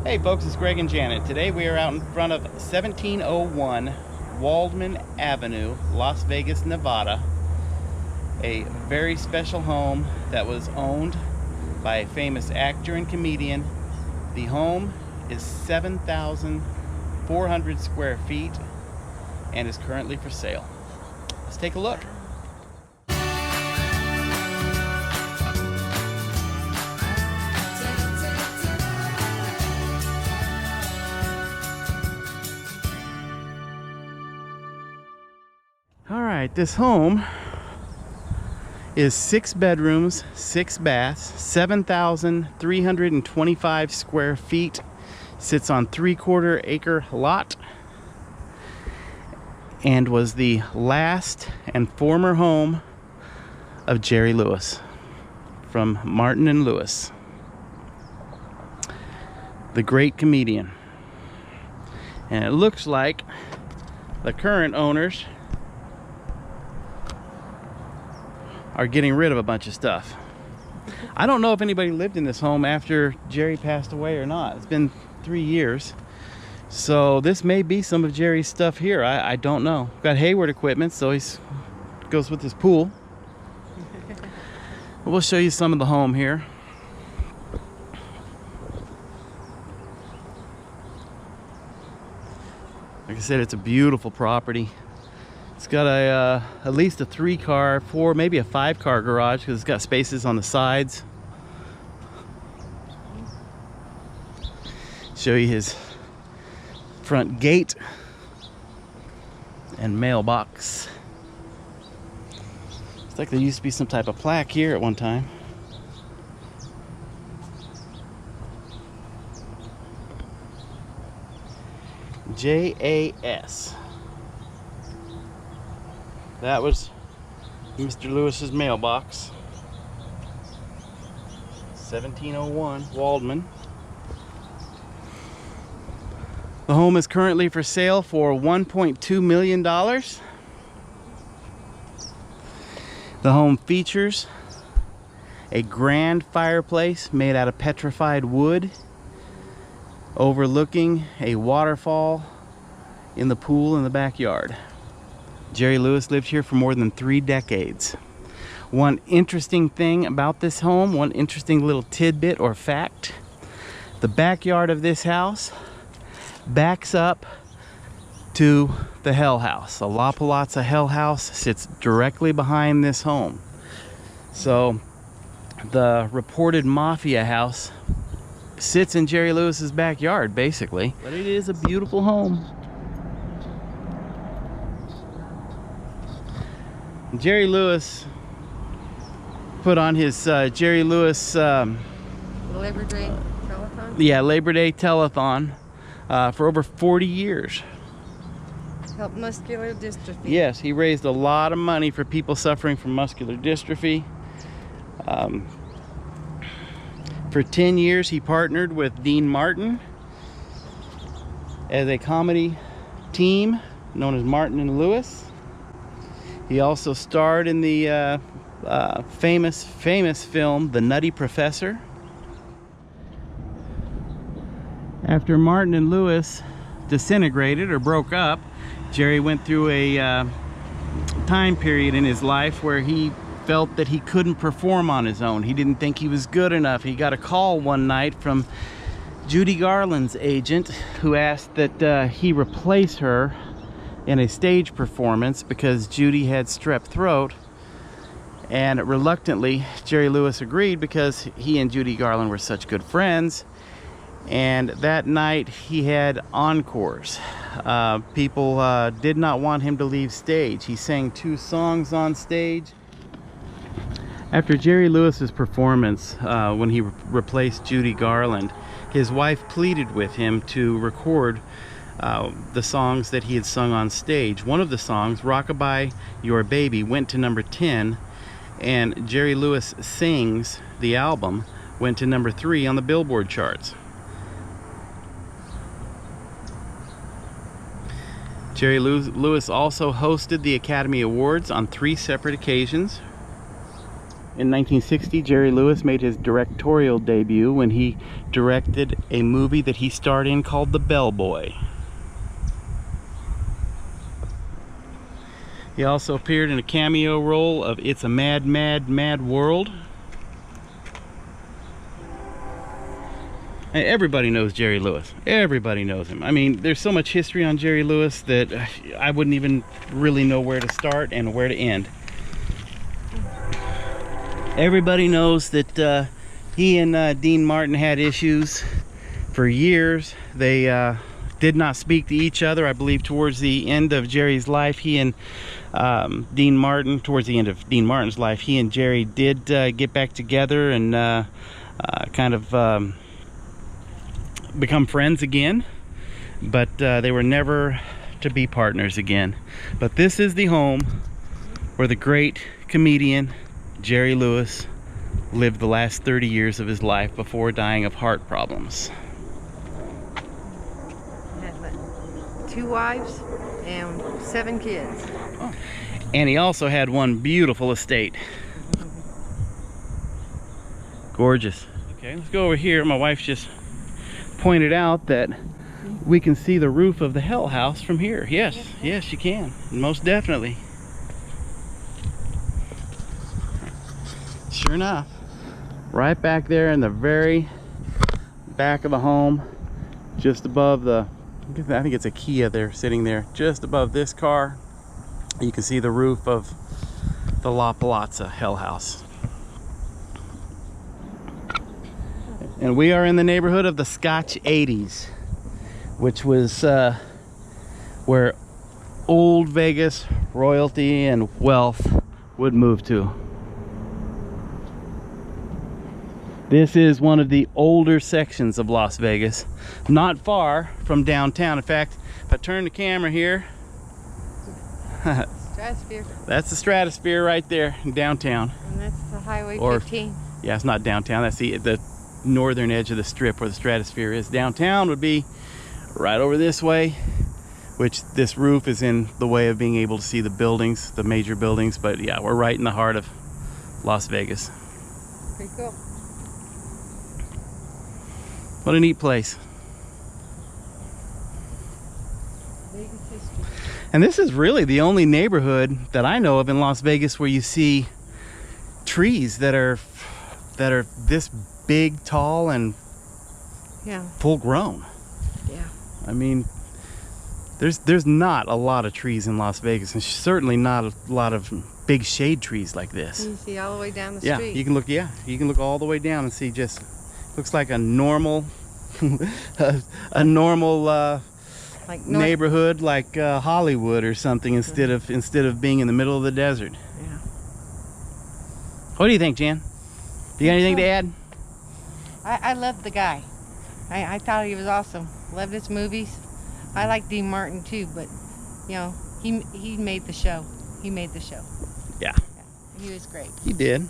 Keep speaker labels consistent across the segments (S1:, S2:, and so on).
S1: Hey folks, it's Greg and Janet. Today we are out in front of 1701 Waldman Avenue, Las Vegas, Nevada. A very special home that was owned by a famous actor and comedian. The home is 7,400 square feet and is currently for sale. Let's take a look. Alright, this home is 6 bedrooms, 6 baths, 7,325 square feet, sits on 3/4 acre lot, and was the last and former home of Jerry Lewis from Martin and Lewis, the great comedian. And it looks like the current owners are getting rid of a bunch of stuff. I don't know if anybody lived in this home after Jerry passed away or not. It's been 3 years. So this may be some of Jerry's stuff here. I don't know. Got Hayward equipment, so he goes with his pool. We'll show you some of the home here. Like I said, it's a beautiful property. It's got at least a 3-car, 4, maybe a 5-car garage because it's got spaces on the sides. Show you his front gate and mailbox. It's like there used to be some type of plaque here at one time. JAS. That was Mr. Lewis's mailbox. 1701 Waldman. The home is currently for sale for $1.2 million. The home features a grand fireplace made out of petrified wood, overlooking a waterfall in the pool in the backyard. Jerry Lewis lived here for more than 3 decades. One interesting thing about this home, one interesting little tidbit or fact, the backyard of this house backs up to the Hell House. The La Palazza Hell House sits directly behind this home. So the reported mafia house sits in Jerry Lewis's backyard, basically. But it is a beautiful home. Jerry Lewis put on his Jerry Lewis
S2: Labor Day telethon?
S1: Yeah, Labor Day telethon for over 40 years.
S2: Help muscular dystrophy.
S1: Yes, he raised a lot of money for people suffering from muscular dystrophy. For 10 years he partnered with Dean Martin as a comedy team known as Martin and Lewis. He also starred in the famous film The Nutty Professor. After Martin and Lewis disintegrated or broke up, Jerry went through a time period in his life where he felt that he couldn't perform on his own. He didn't think he was good enough. He got a call one night from Judy Garland's agent, who asked that he replace her in a stage performance because Judy had strep throat. And reluctantly Jerry Lewis agreed because he and Judy Garland were such good friends. And that night he had encores. People did not want him to leave stage. He sang 2 songs on stage. After Jerry Lewis's performance, when he replaced Judy Garland, his wife pleaded with him to record the songs that he had sung on stage. One of the songs, Rockabye Your Baby, went to number 10, and Jerry Lewis Sings, the album, went to number 3 on the Billboard charts. Jerry Lewis also hosted the Academy Awards on 3 separate occasions. In 1960, Jerry Lewis made his directorial debut when he directed a movie that he starred in called The Bellboy. He also appeared in a cameo role of It's a Mad, Mad, Mad World. And everybody knows Jerry Lewis. Everybody knows him. I mean, there's so much history on Jerry Lewis that I wouldn't even really know where to start and where to end. Everybody knows that he and Dean Martin had issues for years. They did not speak to each other. I believe towards the end of Jerry's life, he and Dean Martin, towards the end of Dean Martin's life, he and Jerry did get back together and kind of become friends again. But they were never to be partners again. But this is the home where the great comedian Jerry Lewis lived the last 30 years of his life before dying of heart problems.
S2: He had 2 wives and 7 kids.
S1: Oh. And he also had one beautiful estate. Gorgeous. Okay, let's go over here. My wife just pointed out that we can see the roof of the Hell House from here. Yes, yes, you can. Most definitely. Sure enough, right back there in the very back of the home, just above the, I think it's a Kia there sitting there, just above this car, you can see the roof of the La Palazza Hell House. And we are in the neighborhood of the Scotch 80s, which was where old Vegas royalty and wealth would move to. This is one of the older sections of Las Vegas, not far from downtown. In fact, if I turn the camera here,
S2: Stratosphere.
S1: that's the Stratosphere right there in downtown.
S2: And that's the Highway
S1: Or-
S2: 15.
S1: Yeah, it's not downtown. That's the northern edge of the strip where the Stratosphere is. Downtown would be right over this way, which this roof is in the way of being able to see the buildings, the major buildings. But yeah, we're right in the heart of Las Vegas.
S2: Pretty cool.
S1: What a neat place.
S2: Vegas history.
S1: And this is really the only neighborhood that I know of in Las Vegas where you see trees that are this big, tall, and
S2: Yeah.
S1: full grown.
S2: Yeah.
S1: I mean, there's not a lot of trees in Las Vegas, and certainly not a lot of big shade trees like this.
S2: You see all the way down the
S1: Yeah,
S2: street.
S1: you can look all the way down and see just looks like a normal a normal
S2: like
S1: neighborhood like Hollywood or something instead of being in the middle of the desert.
S2: Yeah.
S1: What do you think, Jan? You got anything to add?
S2: I loved the guy. I thought he was awesome. Loved his movies. I like Dean Martin too, but you know, he made the show. He made the show.
S1: Yeah.
S2: He was great.
S1: He did.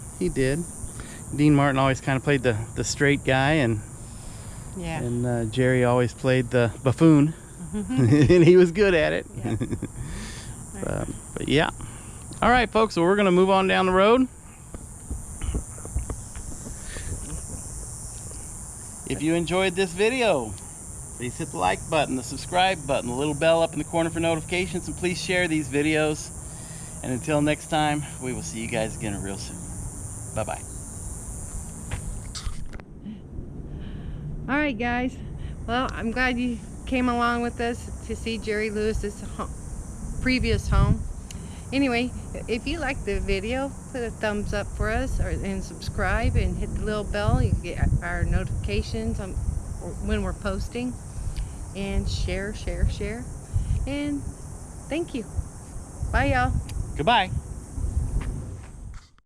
S1: Dean Martin always kind of played the straight guy, and
S2: Yeah.
S1: and Jerry always played the buffoon, and he was good at it.
S2: Yeah.
S1: But yeah. All right, folks. So we're gonna move on down the road. If you enjoyed this video, please hit the like button, the subscribe button, the little bell up in the corner for notifications, and please share these videos. And until next time, we will see you guys again real soon. Bye-bye.
S2: All right, guys. Well, I'm glad you came along with us to see Jerry Lewis's previous home. Anyway, if you like the video, put a thumbs up for us, and subscribe and hit the little bell. You can get our notifications when we're posting. And share. And thank you. Bye, y'all.
S1: Goodbye.